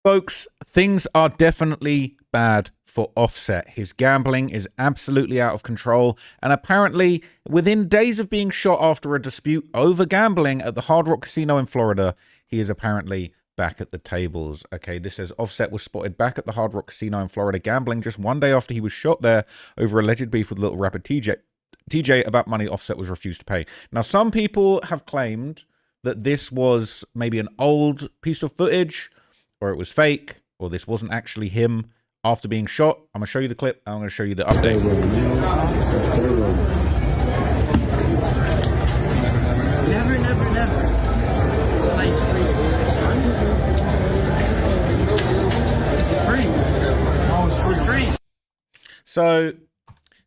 Folks, things are definitely bad for Offset. His gambling is absolutely out of control, and apparently, within days of being shot after a dispute over gambling at the Hard Rock Casino in Florida, he is apparently back at the tables. Okay, this says Offset was spotted back at the Hard Rock Casino in Florida gambling just one day after he was shot there over alleged beef with little rapper TJ about money Offset was refused to pay. Now, some people have claimed that this was maybe an old piece of footage, or it was fake, or this wasn't actually him after being shot. I'm going to show you the clip. I'm going to show you the update. Never, never, never. Nice free. It's free. Oh, it's free. So,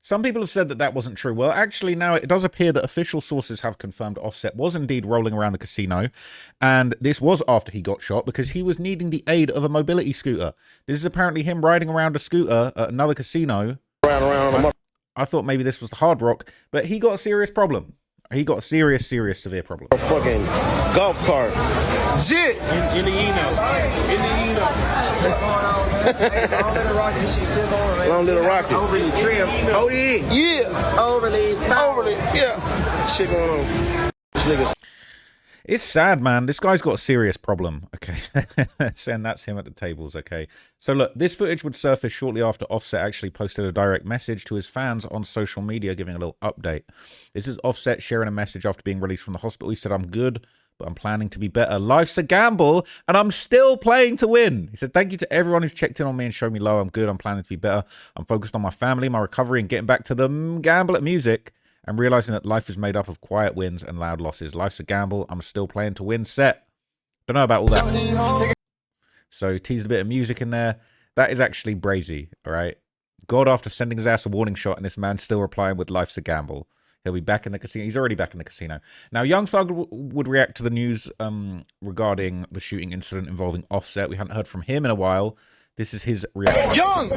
some people have said that that wasn't true. Well, actually, now it does appear that official sources have confirmed Offset was indeed rolling around the casino. And this was after he got shot because he was needing the aid of a mobility scooter. This is apparently him riding around a scooter at another casino. I thought maybe this was the Hard Rock, but he got a serious problem. He got a serious, severe problem. A fucking golf cart. Shit! In the Eno. In the Eno. What's going on, man? Hey, long little rocket, she's still going, man. Long little rocket. Overly trim. Oh, yeah. Yeah. Overly. Yeah. Shit going on. This nigga's. It's sad, man. This guy's got a serious problem, okay? And that's him at the tables, okay? So look, this footage would surface shortly after Offset actually posted a direct message to his fans on social media giving a little update. This is Offset sharing a message after being released from the hospital. He said, "I'm good, but I'm planning to be better. Life's a gamble, and I'm still playing to win." He said, "Thank you to everyone who's checked in on me and showed me love. I'm good. I'm planning to be better. I'm focused on my family, my recovery, and getting back to the gamble at music. And realizing that life is made up of quiet wins and loud losses. Life's a gamble. I'm still playing to win. Set." Don't know about all that. So teased a bit of music in there. That is actually brazy, all right? God, after sending his ass a warning shot, and this man's still replying with "life's a gamble." He'll be back in the casino. He's already back in the casino. Now, Young Thug would react to the news regarding the shooting incident involving Offset. We hadn't heard from him in a while. This is his reaction. Young,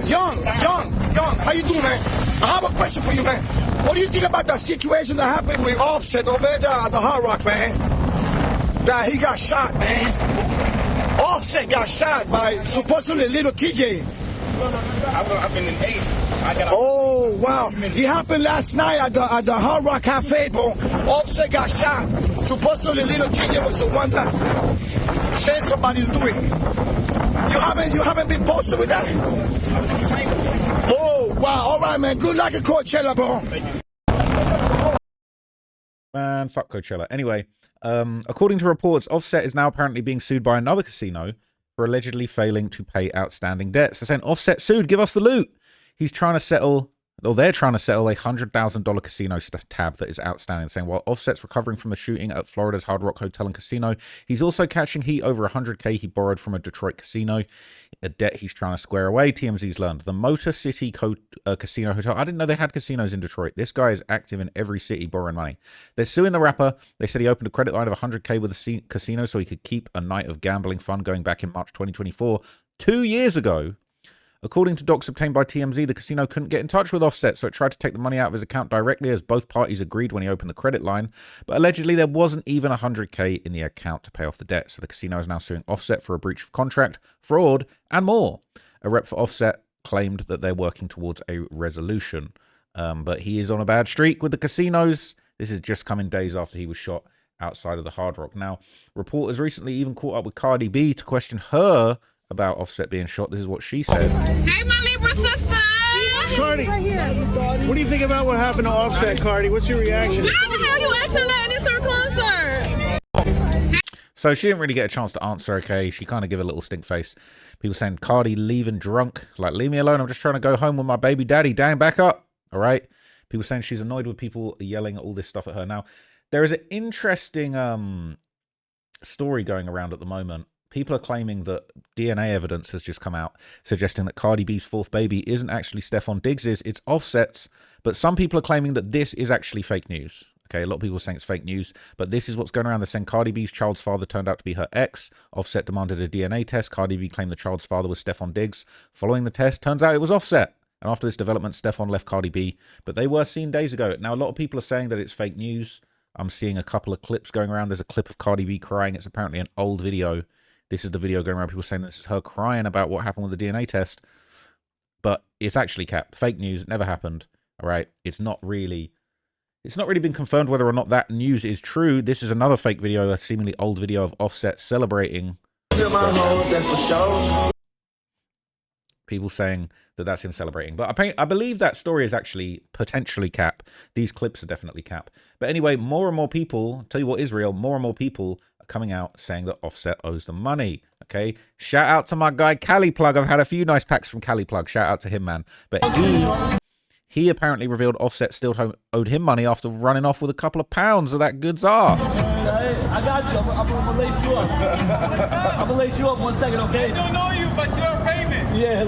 how you doing, man? I have a question for you, man. What do you think about that situation that happened with Offset over there at the Hard Rock, man? That he got shot, man. Offset got shot by supposedly little TJ. I've been engaged. Oh, wow. It happened last night at the Hard Rock Cafe, bro. Offset got shot. Supposedly little TJ was the one that sent somebody to do it. You haven't been posted with that? Oh, wow. All right, man. Good luck at Coachella, bro. Man, fuck Coachella. Anyway, according to reports, Offset is now apparently being sued by another casino for allegedly failing to pay outstanding debts. They're saying, "Offset sued, give us the loot." He's trying to settle, or they're trying to settle a $100,000 casino tab that is outstanding, saying while Offset's recovering from the shooting at Florida's Hard Rock Hotel and Casino, he's also catching heat over $100K he borrowed from a Detroit casino, a debt he's trying to square away. TMZ's learned. The Motor City Casino Hotel. I didn't know they had casinos in Detroit. This guy is active in every city borrowing money. They're suing the rapper. They said he opened a credit line of $100K with the casino so he could keep a night of gambling fun going back in March 2024, 2 years ago. According to docs obtained by TMZ, the casino couldn't get in touch with Offset, so it tried to take the money out of his account directly, as both parties agreed when he opened the credit line. But allegedly, there wasn't even $100K in the account to pay off the debt, so the casino is now suing Offset for a breach of contract, fraud, and more. A rep for Offset claimed that they're working towards a resolution. But he is on a bad streak with the casinos. This is just coming days after he was shot outside of the Hard Rock. Now, reporters recently even caught up with Cardi B to question her about Offset being shot. This is what she said. Hey, my Libra sister! Cardi, what do you think about what happened to Offset, Cardi? What's your reaction? How the hell you asking that? It's her concert. So she didn't really get a chance to answer, okay? She kind of gave a little stink face. People saying, "Cardi leaving drunk." Like, leave me alone. I'm just trying to go home with my baby daddy. Dang, back up. All right? People saying she's annoyed with people yelling all this stuff at her. Now, there is an interesting story going around at the moment. People are claiming that DNA evidence has just come out, suggesting that Cardi B's fourth baby isn't actually Stephon Diggs's, it's Offset's. But some people are claiming that this is actually fake news. Okay, a lot of people are saying it's fake news, but this is what's going around. They're saying Cardi B's child's father turned out to be her ex. Offset demanded a DNA test. Cardi B claimed the child's father was Stephon Diggs. Following the test, turns out it was Offset. And after this development, Stephon left Cardi B, but they were seen days ago. Now, a lot of people are saying that it's fake news. I'm seeing a couple of clips going around. There's a clip of Cardi B crying. It's apparently an old video. This is the video going around, people saying this is her crying about what happened with the DNA test. But it's actually cap. Fake news, never happened. All right. It's not really been confirmed whether or not that news is true. This is another fake video, a seemingly old video of Offset celebrating. People saying that that's him celebrating. But I believe that story is actually potentially cap. These clips are definitely cap. But anyway, more and more people, tell you what is real, more and more people are coming out saying that Offset owes them money. Okay? Shout out to my guy, Cali Plug. I've had a few nice packs from Cali Plug. Shout out to him, man. But he apparently revealed Offset still owed him money after running off with a couple of pounds of that goods are. I got you. I'm gonna lace you up. I'm gonna lace you up 1 second, okay? I don't know you, but you're famous. Yeah,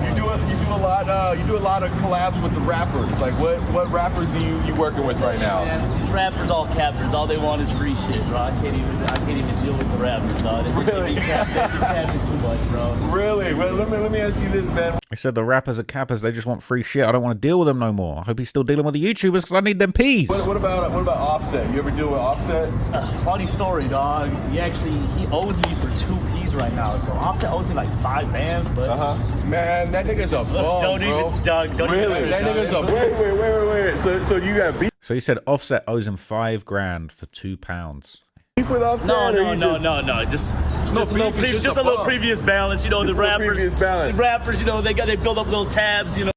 You do a lot of collabs with the rappers. Like what rappers are you working with right now? Man, these rappers all cappers. All they want is free shit, bro. I can't even deal with the rappers, dog. They capping too much, bro. Really? Well, let me ask you this, man. I said the rappers are cappers. They just want free shit. I don't want to deal with them no more. I hope he's still dealing with the YouTubers because I need them peas. What about Offset? You ever deal with Offset? Funny story, dog. He owes me for 2 P's right now. So Offset owes me like 5 bands, but man, that nigga's a bum, don't bro. even, dog. Don't really? Even that nigga's a wait. So you got beef? So he said Offset owes him $5 grand for £2. Beef with Offset? No. Just a little previous balance. You know, the rappers, you know, they build up little tabs, you know.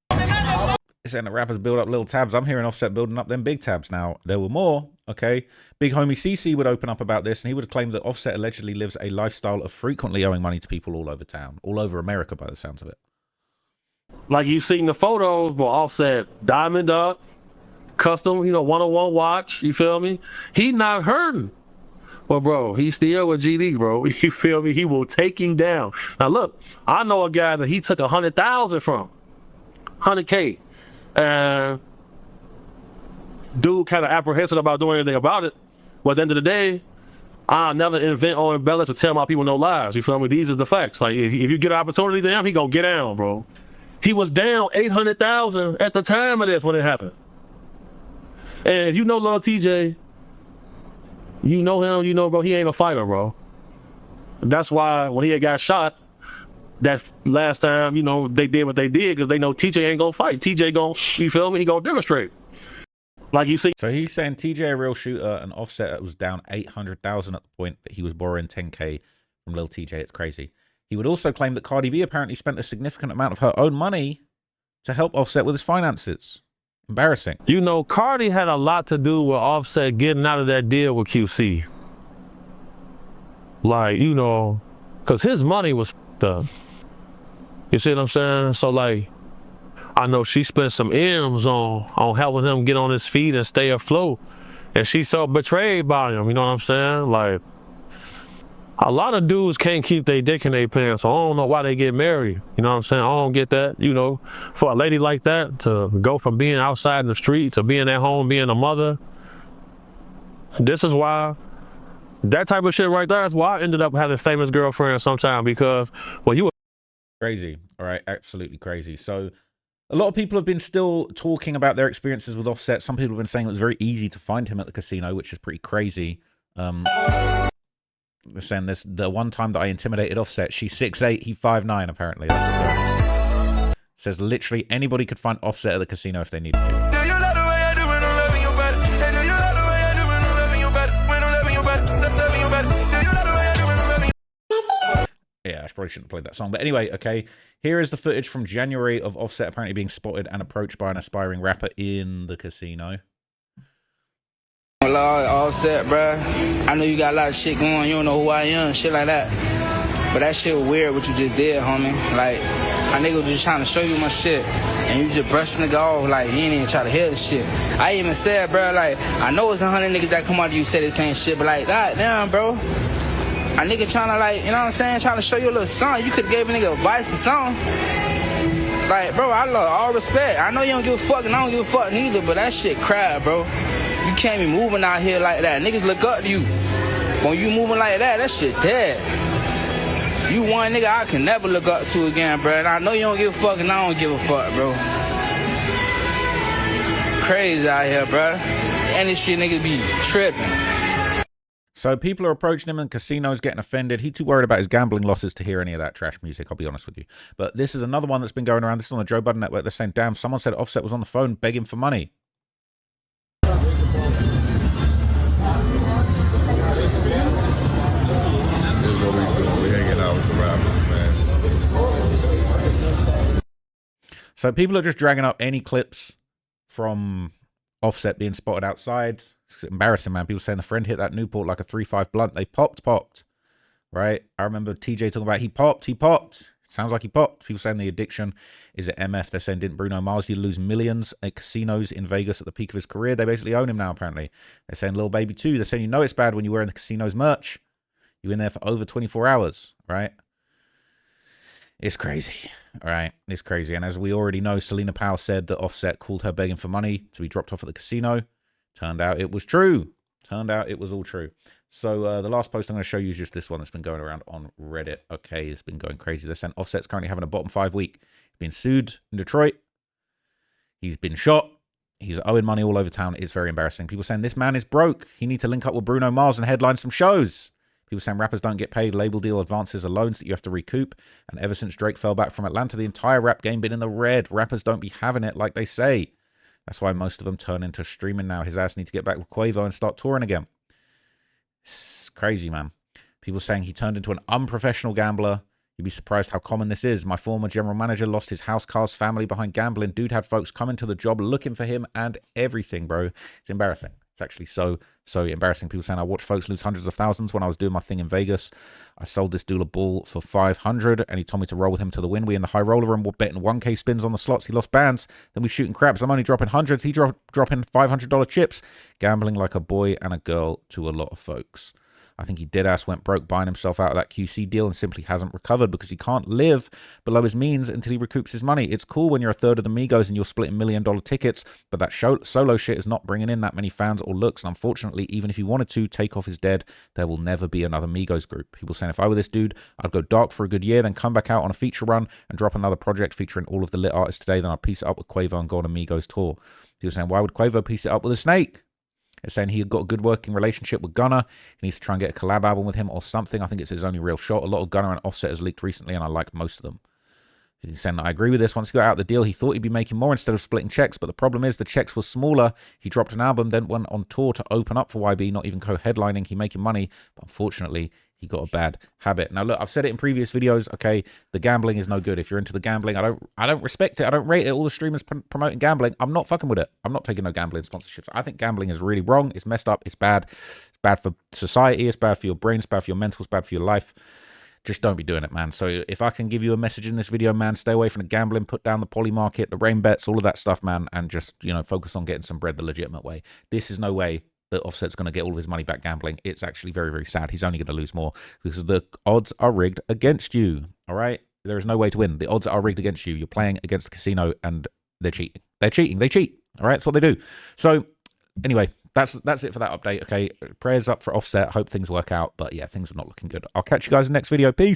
Saying the rappers build up little tabs. I'm hearing Offset building up them big tabs now. There were more, okay? Big homie Cece would open up about this, and he would claim that Offset allegedly lives a lifestyle of frequently owing money to people all over town, all over America by the sounds of it. Like you seen the photos, but Offset diamond up, custom, you know, 101 watch, you feel me? He not hurting. Well, bro, he's still with GD, bro. You feel me? He will take him down. Now, look, I know a guy that he took 100,000 from, 100K. And dude kind of apprehensive about doing anything about it. But at the end of the day, I'll never invent or embellish to tell my people no lies. You feel me? These is the facts. Like, if you get an opportunity to him, he gonna get down, bro. He was down 800,000 at the time of this when it happened. And if you know Lil TJ, you know him, you know, bro, he ain't a fighter, bro. And that's why when he had got shot, that last time, you know, they did what they did because they know TJ ain't gonna fight. TJ gonna, you feel me? He gonna demonstrate. Like you see. So he's saying TJ a real shooter and Offset was down 800,000 at the point that he was borrowing 10K from Lil TJ. It's crazy. He would also claim that Cardi B apparently spent a significant amount of her own money to help Offset with his finances. Embarrassing. You know, Cardi had a lot to do with Offset getting out of that deal with QC. Like, you know, because his money was f***ed up. You see what I'm saying? So, like, I know she spent some M's on helping him get on his feet and stay afloat. And she so betrayed by him, you know what I'm saying? Like, a lot of dudes can't keep their dick in their pants, so I don't know why they get married. You know what I'm saying? I don't get that, you know. For a lady like that to go from being outside in the street to being at home, being a mother, this is why, that type of shit right there is why I ended up having famous girlfriends sometime, because when you crazy, all right, absolutely crazy. So a lot of people have been still talking about their experiences with Offset. Some people have been saying it was very easy to find him at the casino, which is pretty crazy. They're saying this, the one time that I intimidated Offset, she's 6'8", he 5'9", apparently. That's what says literally anybody could find Offset at the casino if they needed to. Yeah, I probably shouldn't have played that song. But anyway, okay, here is the footage from January of Offset apparently being spotted and approached by an aspiring rapper in the casino. Offset, bruh. I know you got a lot of shit going on. You don't know who I am, shit like that. But that shit was weird what you just did, homie. Like, my nigga was just trying to show you my shit. And you just brush nigga off like you ain't even try to hear the shit. I even said, bruh, like, I know it's 100 niggas that come out to you say the same shit, but like, God damn, bro. A nigga trying to, like, you know what I'm saying? Trying to show you a little something. You could have gave a nigga advice or something. Like, bro, I love all respect. I know you don't give a fuck and I don't give a fuck neither, but that shit crap, bro. You can't be moving out here like that. Niggas look up to you. When you moving like that, that shit dead. You one nigga I can never look up to again, bro. And I know you don't give a fuck and I don't give a fuck, bro. Crazy out here, bro. The industry niggas be tripping. So people are approaching him and casinos getting offended. He's too worried about his gambling losses to hear any of that trash music, I'll be honest with you. But this is another one that's been going around. This is on the Joe Budden Network. They're saying, damn, someone said Offset was on the phone begging for money. So people are just dragging up any clips from Offset being spotted outside. It's embarrassing, man. People saying the friend hit that Newport like a 3.5 blunt. They popped. Right? I remember TJ talking about he popped. It sounds like he popped. People saying the addiction is at MF. They're saying, didn't Bruno Mars lose millions at casinos in Vegas at the peak of his career? They basically own him now, apparently. They're saying Lil Baby too. They're saying, you know it's bad when you're wearing the casino's merch. You're in there for over 24 hours, right? It's crazy, all right? It's crazy. And as we already know, Selena Powell said that Offset called her begging for money to be dropped off at the casino. Turned out it was true. Turned out it was all true. So the last post I'm going to show you is just this one that's been going around on Reddit. Okay, it's been going crazy. They're saying Offset's currently having a bottom 5 week. He's been sued in Detroit. He's been shot. He's owing money all over town. It's very embarrassing. People saying this man is broke. He needs to link up with Bruno Mars and headline some shows. People saying rappers don't get paid. Label deal advances are loans that you have to recoup. And ever since Drake fell back from Atlanta, the entire rap game been in the red. Rappers don't be having it like they say. That's why most of them turn into streaming now. His ass needs to get back with Quavo and start touring again. It's crazy, man. People saying he turned into an unprofessional gambler. You'd be surprised how common this is. My former general manager lost his house, cars, family behind gambling. Dude had folks coming to the job looking for him and everything, bro. It's embarrassing. It's actually so embarrassing. People saying I watched folks lose hundreds of thousands when I was doing my thing in Vegas. I sold this dude a ball for 500 and he told me to roll with him to the win. We in the high roller room were betting 1K spins on the slots. He lost bands. Then we shooting craps. I'm only dropping hundreds. He dropping $500 chips. Gambling like a boy and a girl to a lot of folks. I think he deadass went broke buying himself out of that QC deal and simply hasn't recovered because he can't live below his means until he recoups his money. It's cool when you're a third of the Migos and you're splitting $1 million tickets, but that solo shit is not bringing in that many fans or looks. And unfortunately, even if he wanted to, Takeoff is dead. There will never be another Migos group. People saying if I were this dude, I'd go dark for a good year, then come back out on a feature run and drop another project featuring all of the lit artists today. Then I'd piece it up with Quavo and go on a Migos tour. People saying, why would Quavo piece it up with a snake? It's saying he had got a good working relationship with Gunna. He needs to try and get a collab album with him or something. I think it's his only real shot. A lot of Gunna and Offset has leaked recently, and I like most of them. He's saying, I agree with this. Once he got out of the deal, he thought he'd be making more instead of splitting checks. But the problem is the checks were smaller. He dropped an album, then went on tour to open up for YB, not even co-headlining. He making money. But unfortunately, he got a bad habit. Now, look, I've said it in previous videos. Okay, the gambling is no good. If you're into the gambling, I don't respect it. I don't rate it. All the streamers promoting gambling, I'm not fucking with it. I'm not taking no gambling sponsorships. I think gambling is really wrong. It's messed up. It's bad. It's bad for society. It's bad for your brain. It's bad for your mental. It's bad for your life. Just don't be doing it, man. So if I can give you a message in this video, man, stay away from the gambling, put down the poly market, the rain bets, all of that stuff, man, and just, you know, focus on getting some bread the legitimate way. This is no way that Offset's going to get all of his money back gambling. It's actually very, very sad. He's only going to lose more because the odds are rigged against you, all right? There is no way to win. The odds are rigged against you. You're playing against the casino and they're cheating. They're cheating. They cheat, all right? That's what they do. So anyway, that's it for that update, okay? Prayers up for Offset. Hope things work out. But yeah, things are not looking good. I'll catch you guys in the next video. Peace.